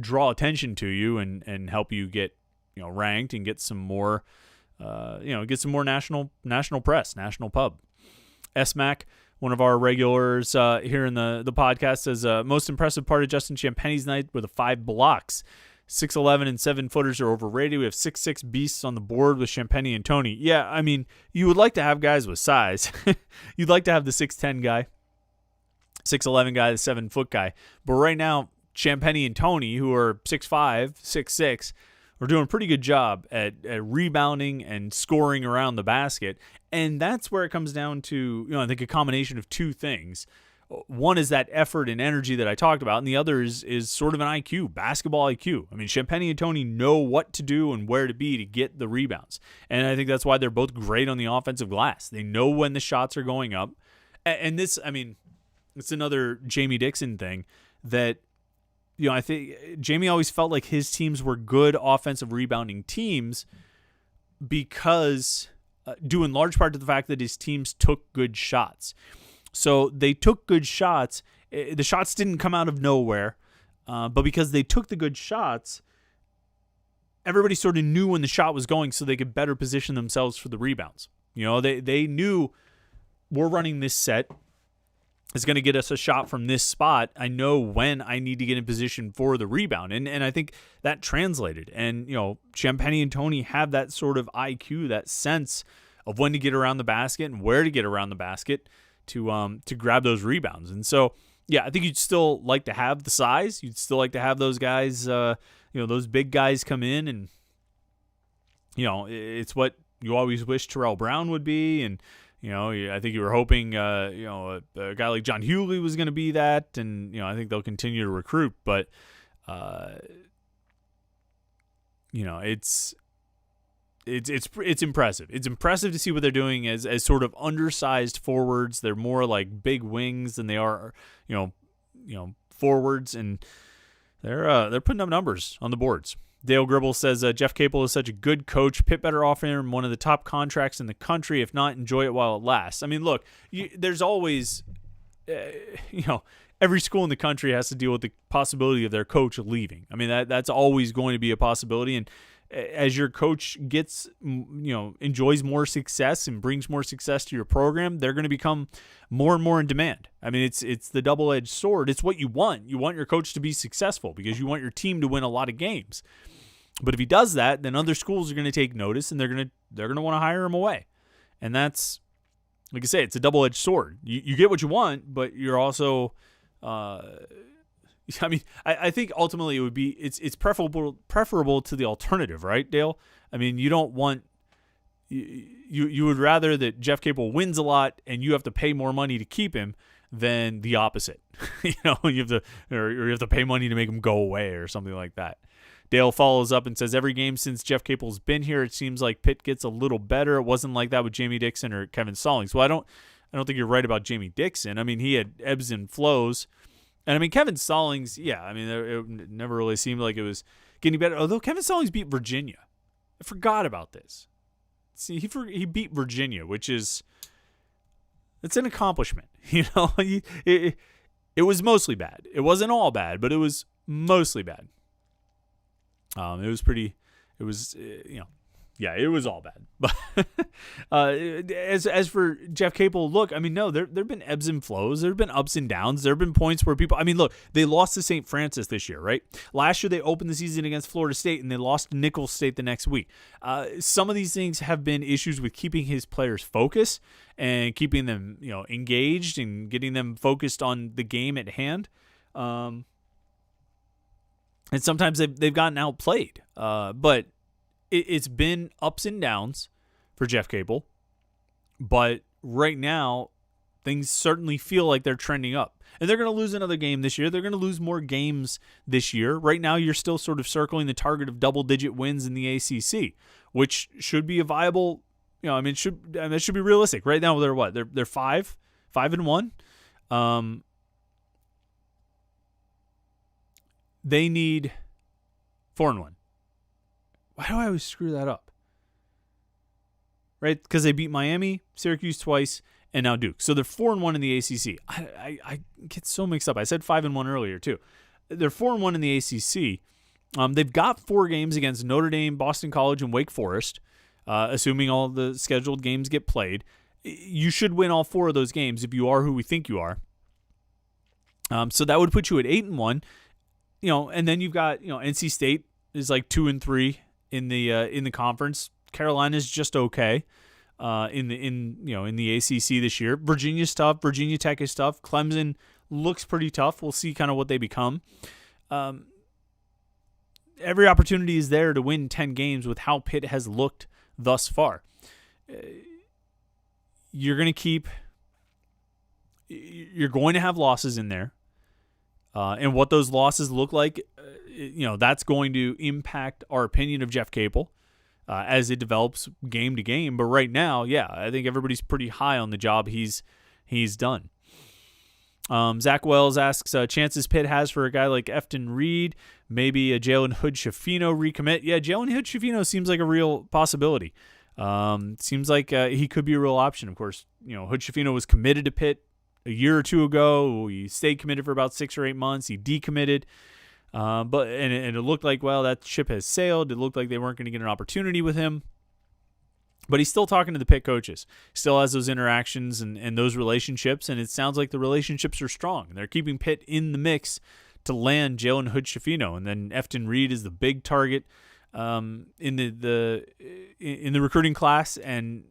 draw attention to you and help you get, ranked and get some more, national press, national pub. SMAC, one of our regulars here in the podcast, says most impressive part of Justin Champagny's night were the 5 blocks. 6'11" and 7-footers are overrated. We have 6'6" beasts on the board with Champagny and Tony. Yeah, I mean, you would like to have guys with size. You'd like to have the 6'10" guy, 6'11" guy, the 7-foot guy. But right now, Champagny and Tony, who are 6'5", 6'6", are doing a pretty good job at rebounding and scoring around the basket. And that's where it comes down to, I think a combination of two things. One is that effort and energy that I talked about, and the other is sort of an IQ, basketball IQ. I mean, Champagny and Tony know what to do and where to be to get the rebounds. And I think that's why they're both great on the offensive glass. They know when the shots are going up. And this, I mean, it's another Jamie Dixon thing that, I think Jamie always felt like his teams were good offensive rebounding teams because due in large part to the fact that his teams took good shots. So they took good shots. The shots didn't come out of nowhere, but because they took the good shots, everybody sort of knew when the shot was going so they could better position themselves for the rebounds. They knew we're running this set. It's going to get us a shot from this spot. I know when I need to get in position for the rebound. And I think that translated. And, Champagny and Tony have that sort of IQ, that sense of when to get around the basket and where to get around the basket to grab those rebounds. And so, yeah, I think you'd still like to have the size. You'd still like to have those guys, those big guys come in and, it's what you always wish Terrell Brown would be. And, I think you were hoping, a guy like John Hughley was going to be that. And, I think they'll continue to recruit. But, it's impressive. It's impressive to see what they're doing as sort of undersized forwards. They're more like big wings than they are, forwards, and they're putting up numbers on the boards. Dale Gribble says Jeff Capel is such a good coach. Pitt better offer him one of the top contracts in the country. If not, enjoy it while it lasts. I mean, look, there's always, every school in the country has to deal with the possibility of their coach leaving. I mean, that's always going to be a possibility. And as your coach gets, enjoys more success and brings more success to your program, they're going to become more and more in demand. I mean, it's the double-edged sword. It's what you want. You want your coach to be successful because you want your team to win a lot of games. But if he does that, then other schools are going to take notice and they're going to want to hire him away. And that's, like I say, it's a double-edged sword. You get what you want, but you're also I mean, I think ultimately it would be it's preferable to the alternative, right, Dale? I mean, you don't want you would rather that Jeff Capel wins a lot and you have to pay more money to keep him than the opposite. You have to pay money to make him go away or something like that. Dale follows up and says, every game since Jeff Capel's been here, it seems like Pitt gets a little better. It wasn't like that with Jamie Dixon or Kevin Stallings. Well, I don't think you're right about Jamie Dixon. I mean, he had ebbs and flows. And I mean, Kevin Stallings, yeah, I mean, it never really seemed like it was getting better. Although Kevin Stallings beat Virginia. I forgot about this. See, he beat Virginia, which is, it's an accomplishment. It was mostly bad. It wasn't all bad, but it was mostly bad. It was all bad. But as for Jeff Capel, look, I mean, no, there have been ebbs and flows. There have been ups and downs. There have been points where people, I mean, look, they lost to St. Francis this year, right? Last year they opened the season against Florida State and they lost to Nicholls State the next week. Some of these things have been issues with keeping his players focused and keeping them, engaged and getting them focused on the game at hand. And sometimes they've gotten outplayed. But it's been ups and downs for Jeff Capel. But right now, things certainly feel like they're trending up. And they're going to lose another game this year. They're going to lose more games this year. Right now, you're still sort of circling the target of double-digit wins in the ACC, which should be a viable, it should be realistic. Right now, they're what? They're 5-1. They need 4-1. Why do I always screw that up? Right? Because they beat Miami, Syracuse twice, and now Duke. So they're 4-1 in the ACC. I get so mixed up. I said 5-1 earlier too. They're 4-1 in the ACC. They've got 4 games against Notre Dame, Boston College, and Wake Forest, assuming all the scheduled games get played. You should win all 4 of those games if you are who we think you are. So that would put you at 8-1. And then you've got NC State is like 2-3 in the conference. Carolina's just okay. In the ACC this year. Virginia's tough. Virginia Tech is tough. Clemson looks pretty tough. We'll see kind of what they become. Every opportunity is there to win 10 games with how Pitt has looked thus far. You're going to have losses in there. And what those losses look like, that's going to impact our opinion of Jeff Capel. As it develops game to game. But right now, I think everybody's pretty high on the job he's done. Zach Wells asks, chances Pitt has for a guy like Efton Reed, maybe a Jalen Hood-Schifino recommit. Yeah, Jalen Hood-Schifino seems like a real possibility. Seems like he could be a real option. Of course, Hood-Schifino was committed to Pitt a year or two ago. He stayed committed for about 6 or 8 months. He decommitted. But it looked like, that ship has sailed. It looked like they weren't going to get an opportunity with him. But he's still talking to the Pitt coaches. Still has those interactions and those relationships, and it sounds like the relationships are strong. They're keeping Pitt in the mix to land Jalen Hood-Schifino, and then Efton Reed is the big target in the recruiting class, and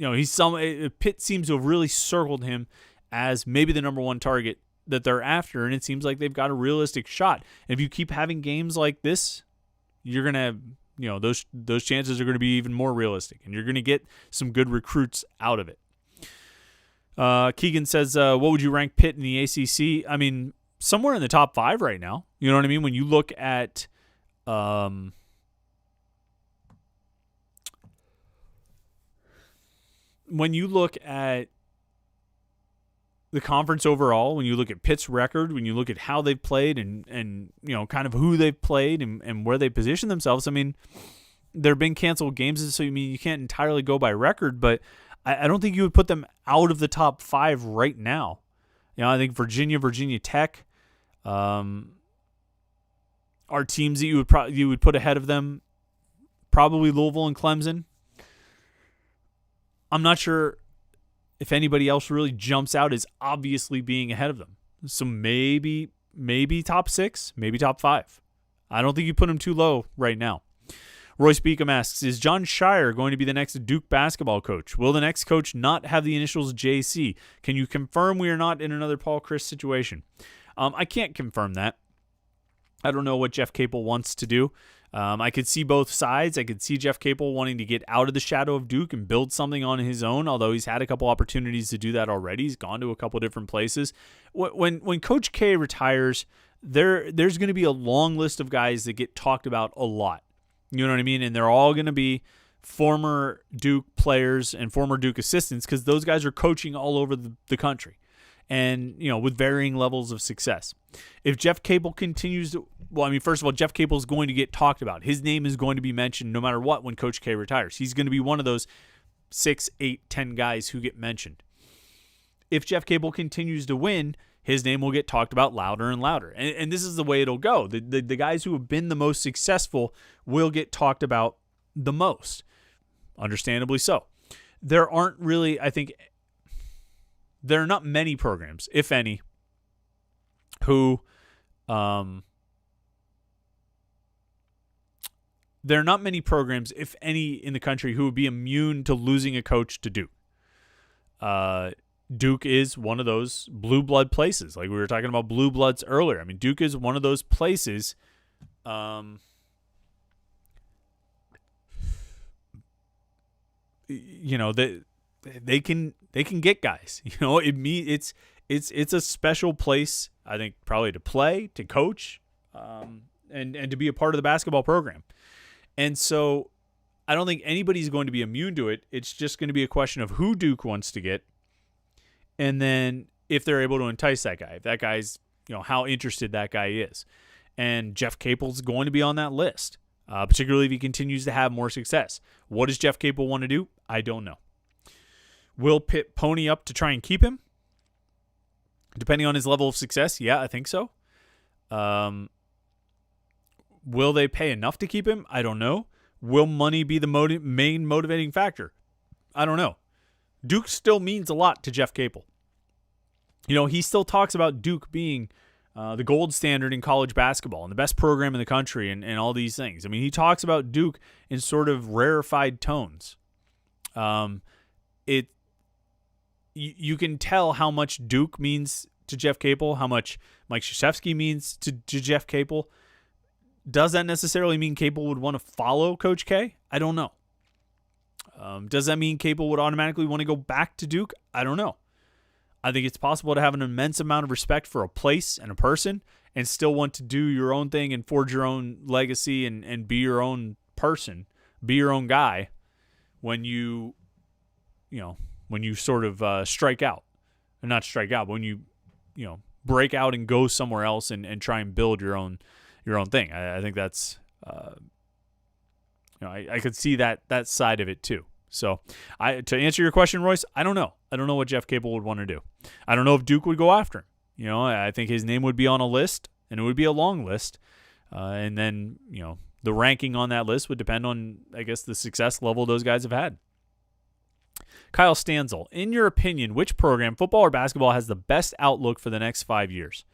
Pitt seems to have really circled him as maybe the number 1 target that they're after, and it seems like they've got a realistic shot. And if you keep having games like this, you're going to have, those chances are going to be even more realistic, and you're going to get some good recruits out of it. Keegan says, what would you rank Pitt in the ACC? I mean, somewhere in the top 5 right now. You know what I mean? When you look at the conference overall, when you look at Pitt's record, when you look at how they've played and kind of who they've played and where they position themselves, I mean, there have been canceled games, so you can't entirely go by record, but I don't think you would put them out of the top 5 right now. I think Virginia Tech are teams that you would put ahead of them. Probably Louisville and Clemson. I'm not sure if anybody else really jumps out as obviously being ahead of them. So maybe top 6, maybe top 5. I don't think you put them too low right now. Royce Beacom asks, is John Shire going to be the next Duke basketball coach? Will the next coach not have the initials JC? Can you confirm we are not in another Paul Chryst situation? I can't confirm that. I don't know what Jeff Capel wants to do. I could see both sides. I could see Jeff Capel wanting to get out of the shadow of Duke and build something on his own, although he's had a couple opportunities to do that already. He's gone to a couple different places. When Coach K retires, there's going to be a long list of guys that get talked about a lot. You know what I mean? And they're all going to be former Duke players and former Duke assistants because those guys are coaching all over the country and, with varying levels of success. If Jeff Capel continues to, first of all, Jeff Capel is going to get talked about. His name is going to be mentioned no matter what when Coach K retires. He's going to be one of those 6, 8, 10 guys who get mentioned. If Jeff Capel continues to win, his name will get talked about louder and louder. And this is the way it'll go. The guys who have been the most successful will get talked about the most. Understandably so. There aren't really, I think, there are not many programs, if any, who there are not many programs, if any, in the country who would be immune to losing a coach to Duke. Duke is one of those blue blood places. Like we were talking about blue bloods earlier. I mean, Duke is one of those places that they can get guys. It's a special place, I think, probably to play, to coach, and to be a part of the basketball program. And so I don't think anybody's going to be immune to it. It's just going to be a question of who Duke wants to get, and then if they're able to entice that guy. If that guy's, how interested that guy is. And Jeff Capel's going to be on that list, particularly if he continues to have more success. What does Jeff Capel want to do? I don't know. Will Pitt pony up to try and keep him? Depending on his level of success, yeah, I think so. Will they pay enough to keep him? I don't know. Will money be the main motivating factor? I don't know. Duke still means a lot to Jeff Capel. He still talks about Duke being the gold standard in college basketball and the best program in the country and all these things. I mean, he talks about Duke in sort of rarefied tones. You can tell how much Duke means to Jeff Capel, how much Mike Krzyzewski means to Jeff Capel. Does that necessarily mean Capel would want to follow Coach K? I don't know. Does that mean Capel would automatically want to go back to Duke? I don't know. I think it's possible to have an immense amount of respect for a place and a person and still want to do your own thing and forge your own legacy and be your own person, be your own guy when you sort of strike out. Or not strike out, but when you break out and go somewhere else and try and build your own thing. I think that's I could see that side of it too. So to answer your question, Royce, I don't know. I don't know what Jeff Capel would want to do. I don't know if Duke would go after him. I think his name would be on a list, and it would be a long list. And then, the ranking on that list would depend on, I guess, the success level those guys have had. Kyle Stanzel, in your opinion, which program, football or basketball, has the best outlook for the next 5 years?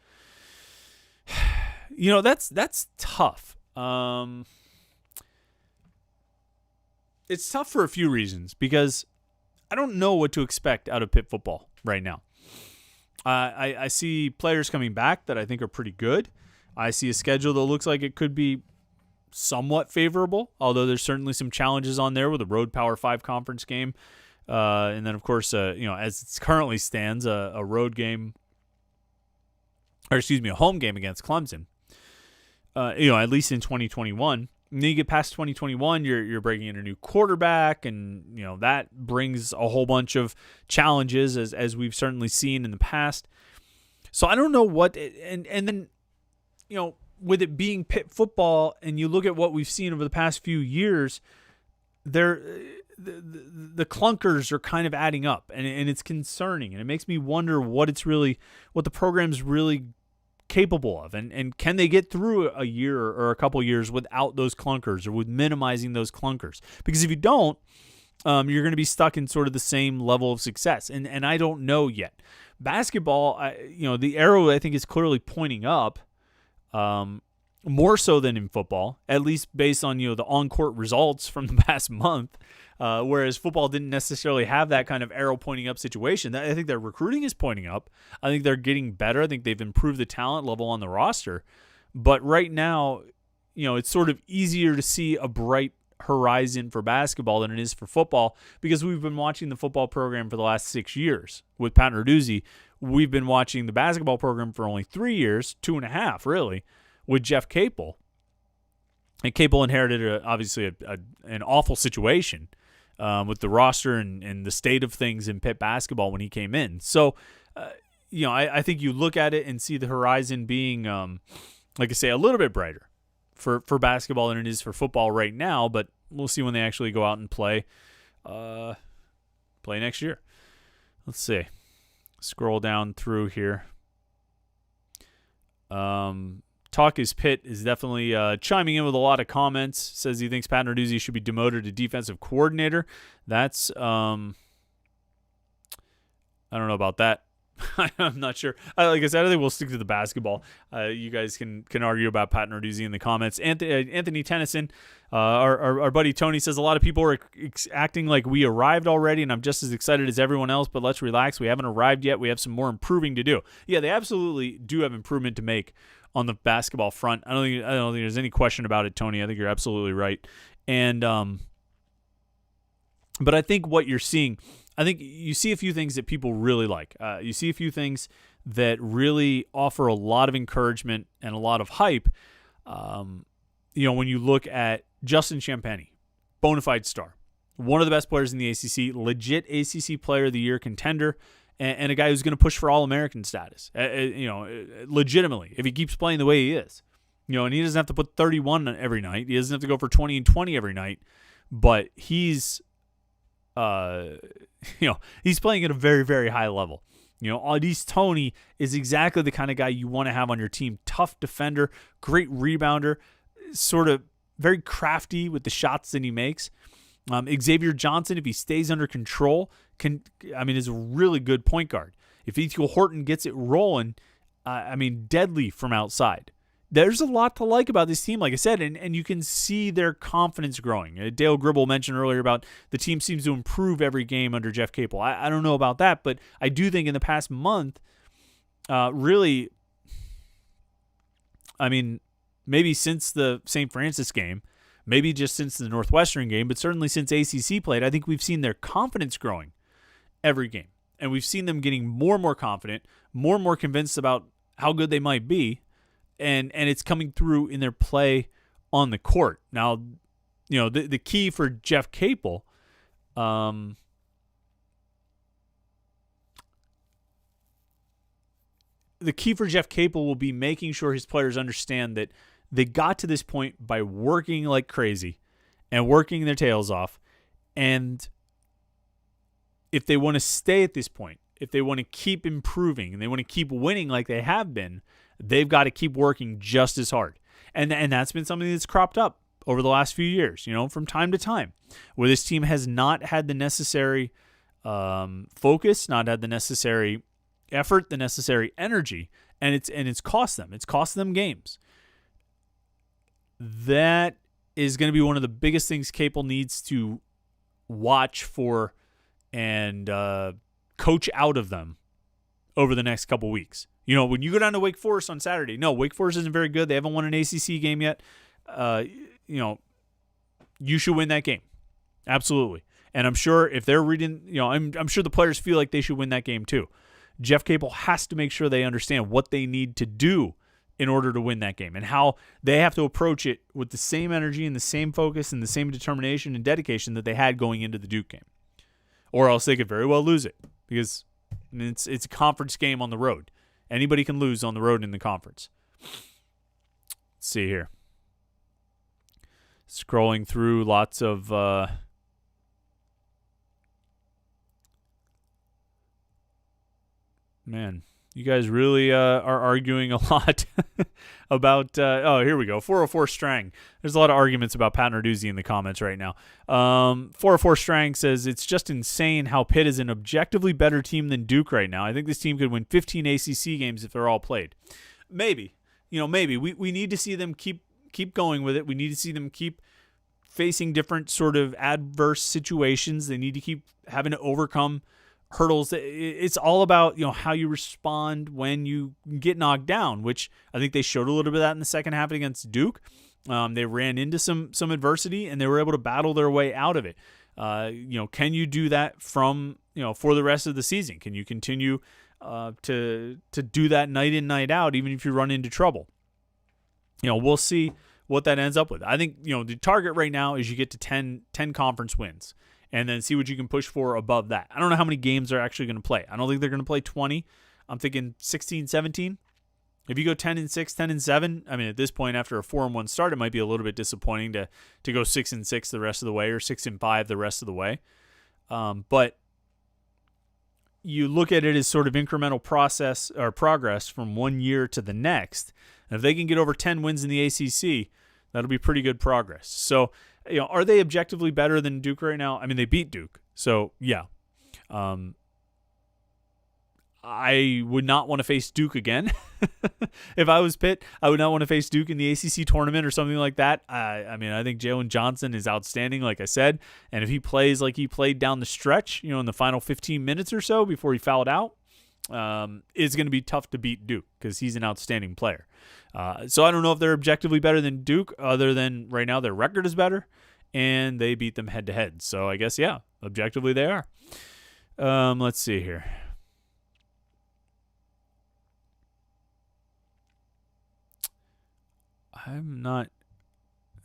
That's tough. It's tough for a few reasons because I don't know what to expect out of Pitt football right now. I see players coming back that I think are pretty good. I see a schedule that looks like it could be somewhat favorable, although there's certainly some challenges on there with a road Power 5 conference game. And then, of course, as it currently stands, a road game, a home game against Clemson, at least in 2021. And then you get past 2021, you're breaking in a new quarterback, and that brings a whole bunch of challenges as we've certainly seen in the past. So I don't know what, and then with it being Pitt football, and you look at what we've seen over the past few years, the clunkers are kind of adding up, and it's concerning, and it makes me wonder what the program's really capable of, and can they get through a year or a couple years without those clunkers or with minimizing those clunkers? Because if you don't, you're going to be stuck in sort of the same level of success, and I don't know yet. Basketball, the arrow I think is clearly pointing up, more so than in football, at least based on the on-court results from the past month. Whereas football didn't necessarily have that kind of arrow pointing up situation. I think their recruiting is pointing up. I think they're getting better. I think they've improved the talent level on the roster. But right now, it's sort of easier to see a bright horizon for basketball than it is for football because we've been watching the football program for the last 6 years with Pat Narduzzi. We've been watching the basketball program for only 3 years, 2.5 really, with Jeff Capel. And Capel inherited, obviously, an awful situation with the roster and the state of things in Pitt basketball when he came in. So, I think you look at it and see the horizon being, like I say, a little bit brighter for basketball than it is for football right now. But we'll see when they actually go out and play next year. Let's see. Scroll down through here. Talk is Pitt is definitely chiming in with a lot of comments. Says he thinks Pat Narduzzi should be demoted to defensive coordinator. That's I don't know about that. I'm not sure. Like I said, I think we'll stick to the basketball. You guys can argue about Pat Narduzzi in the comments. Anthony Tennyson, our buddy Tony, says a lot of people are acting like we arrived already, and I'm just as excited as everyone else, but let's relax. We haven't arrived yet. We have some more improving to do. Yeah, they absolutely do have improvement to make on the basketball front. I don't think there's any question about it, Tony. I think you're absolutely right. And but I think what you're seeing, I think you see a few things that people really like. You see a few things that really offer a lot of encouragement and a lot of hype. When you look at Justin Champagnie, bona fide star, one of the best players in the ACC, legit ACC Player of the Year contender, and a guy who's going to push for All-American status. Legitimately, if he keeps playing the way he is, and he doesn't have to put 31 every night. He doesn't have to go for 20 and 20 every night, but he's he's playing at a very, very high level. Au'Diese Toney is exactly the kind of guy you want to have on your team. Tough defender, great rebounder, sort of very crafty with the shots that he makes. Xavier Johnson, if he stays under control, is a really good point guard. If Ethiel Horton gets it rolling, deadly from outside. There's a lot to like about this team, like I said, and you can see their confidence growing. Dale Gribble mentioned earlier about the team seems to improve every game under Jeff Capel. I don't know about that, but I do think in the past month, maybe since the St. Francis game, maybe just since the Northwestern game, but certainly since ACC played, I think we've seen their confidence growing every game. And we've seen them getting more and more confident, more and more convinced about how good they might be. And it's coming through in their play on the court. Now, the key for Jeff Capel, the key for Jeff Capel will be making sure his players understand that they got to this point by working like crazy and working their tails off. And if they want to stay at this point, if they want to keep improving and they want to keep winning like they have been, they've got to keep working just as hard. And that's been something that's cropped up over the last few years, from time to time, where this team has not had the necessary focus, not had the necessary effort, the necessary energy, and it's cost them. It's cost them games. That is going to be one of the biggest things Capel needs to watch for and coach out of them over the next couple weeks. When you go down to Wake Forest on Saturday, no, Wake Forest isn't very good. They haven't won an ACC game yet. You should win that game. Absolutely. And I'm sure if they're reading, I'm sure the players feel like they should win that game too. Jeff Capel has to make sure they understand what they need to do in order to win that game and how they have to approach it with the same energy and the same focus and the same determination and dedication that they had going into the Duke game. Or else they could very well lose it because it's a conference game on the road. Anybody can lose on the road in the conference. Let's see here. Scrolling through lots of you guys really are arguing a lot about here we go. 404 Strang. There's a lot of arguments about Pat Narduzzi in the comments right now. 404 Strang says it's just insane how Pitt is an objectively better team than Duke right now. I think this team could win 15 ACC games if they're all played. Maybe. Maybe. We need to see them keep going with it. We need to see them keep facing different sort of adverse situations. They need to keep having to overcome hurdles. It's all about how you respond when you get knocked down, which I think they showed a little bit of that in the second half against Duke. They ran into some adversity and they were able to battle their way out of it. Can you do that from for the rest of the season? Can you continue to do that night in, night out, even if you run into trouble? We'll see what that ends up with. I think the target right now is you get to 10 conference wins. And then see what you can push for above that. I don't know how many games they're actually going to play. I don't think they're going to play 20. I'm thinking 16, 17. If you go 10-6, 10-7, at this point after a 4-1 start, it might be a little bit disappointing to go 6-6 the rest of the way or 6-5 the rest of the way. But you look at it as sort of incremental process or progress from one year to the next. And if they can get over 10 wins in the ACC, that'll be pretty good progress. So, are they objectively better than Duke right now? They beat Duke. So, yeah. I would not want to face Duke again. If I was Pitt, I would not want to face Duke in the ACC tournament or something like that. I think Jalen Johnson is outstanding, like I said. And if he plays like he played down the stretch, in the final 15 minutes or so before he fouled out, it's going to be tough to beat Duke because he's an outstanding player. So I don't know if they're objectively better than Duke, other than right now their record is better, and they beat them head-to-head. So I guess, yeah, objectively they are. Let's see here. I'm not.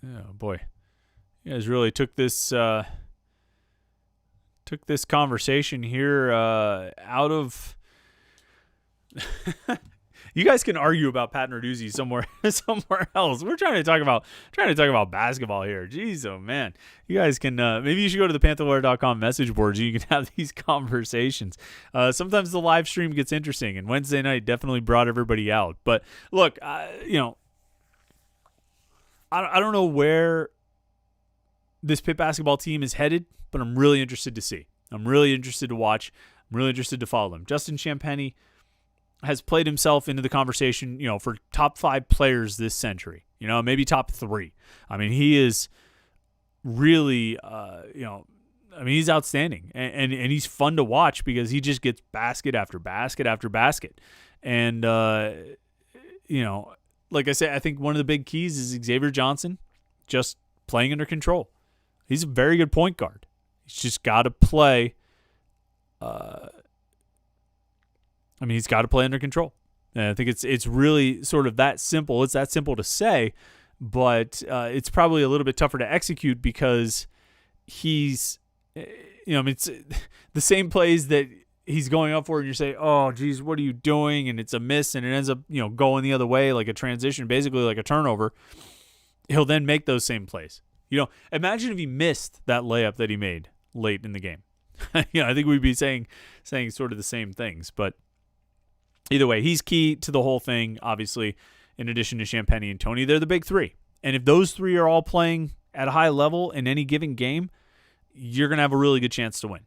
Oh boy, you guys really took this conversation here out of. You guys can argue about Pat Narduzzi somewhere else. We're trying to talk about basketball here. Jeez, oh man, you guys can maybe you should go to the Panther-Lair.com message boards and you can have these conversations. Sometimes the live stream gets interesting, and Wednesday night definitely brought everybody out. But look, I don't know where this Pitt basketball team is headed, but I'm really interested to see. I'm really interested to watch. I'm really interested to follow them. Justin Champagnie has played himself into the conversation, for top 5 players this century, maybe top 3. I mean, he is really, he's outstanding and he's fun to watch because he just gets basket after basket after basket. And, like I said, I think one of the big keys is Xavier Johnson just playing under control. He's a very good point guard. He's just got to play. He's got to play under control. And I think it's really sort of that simple. It's that simple to say, but it's probably a little bit tougher to execute because he's, it's the same plays that he's going up for, and you say, oh, geez, what are you doing? And it's a miss, and it ends up, going the other way like a transition, basically like a turnover. He'll then make those same plays. Imagine if he missed that layup that he made late in the game. I think we'd be saying sort of the same things, but either way, he's key to the whole thing, obviously, in addition to Champagnie and Tony. They're the big 3. And if those 3 are all playing at a high level in any given game, you're going to have a really good chance to win.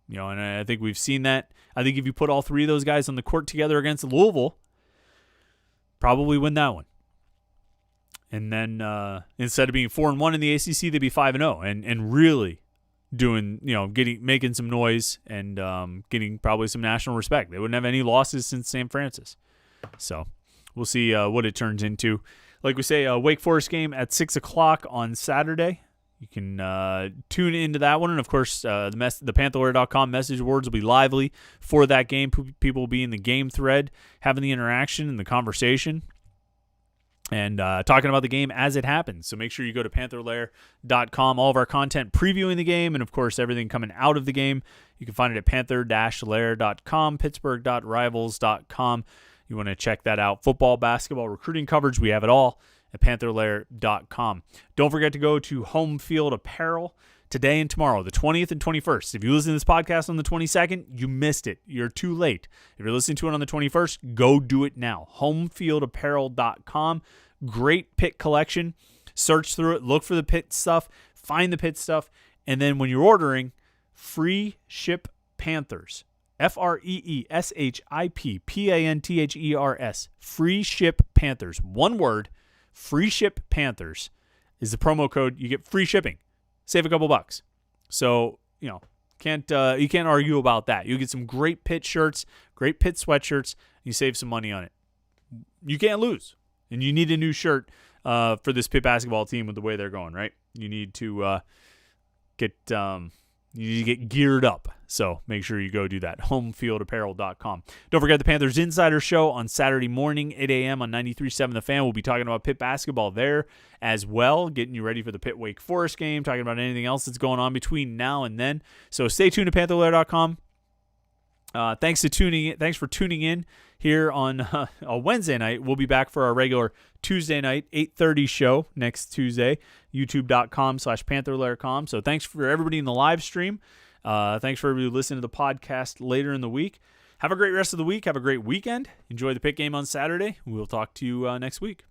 And I think we've seen that. I think if you put all 3 of those guys on the court together against Louisville, probably win that one. And then instead of being 4-1 in the ACC, they'd be 5-0 and really doing, making some noise and getting probably some national respect. They wouldn't have any losses since St. Francis. So we'll see what it turns into. Like we say, Wake Forest game at 6 o'clock on Saturday. You can tune into that one. And, of course, the Panther-Lair.com message boards will be lively for that game. People will be in the game thread, having the interaction and the conversation, and talking about the game as it happens. So make sure you go to Panther-Lair.com. All of our content previewing the game and, of course, everything coming out of the game. You can find it at Panther-Lair.com, Pittsburgh.rivals.com. You want to check that out. Football, basketball, recruiting coverage, we have it all at Panther-Lair.com. Don't forget to go to Home Field Apparel today and tomorrow, the 20th and 21st. If you listen to this podcast on the 22nd, you missed it. You're too late. If you're listening to it on the 21st, go do it now. HomeFieldApparel.com. Great Pitt collection. Search through it. Look for the Pitt stuff. Find the Pitt stuff. And then when you're ordering, free ship Panthers. FREESHIP PANTHERS. Free ship Panthers. One word. Free ship Panthers is the promo code. You get free shipping. Save a couple bucks. So, you can't argue about that. You get some great Pitt shirts, great Pitt sweatshirts. You save some money on it. You can't lose. And you need a new shirt for this Pitt basketball team with the way they're going, right? You need to get geared up. So make sure you go do that. HomeFieldApparel.com. Don't forget the Panthers Insider Show on Saturday morning, 8 a.m. on 93.7 The Fan. We'll be talking about Pitt basketball there as well, getting you ready for the Pitt Wake Forest game, talking about anything else that's going on between now and then. So stay tuned to Panther-Lair.com. Thanks for tuning in here on a Wednesday night. We'll be back for our regular Tuesday night, 8:30 show next Tuesday, youtube.com/Panther-Lair.com. So thanks for everybody in the live stream. Thanks for everybody listening to the podcast later in the week. Have a great rest of the week. Have a great weekend. Enjoy the Pitt game on Saturday. We'll talk to you next week.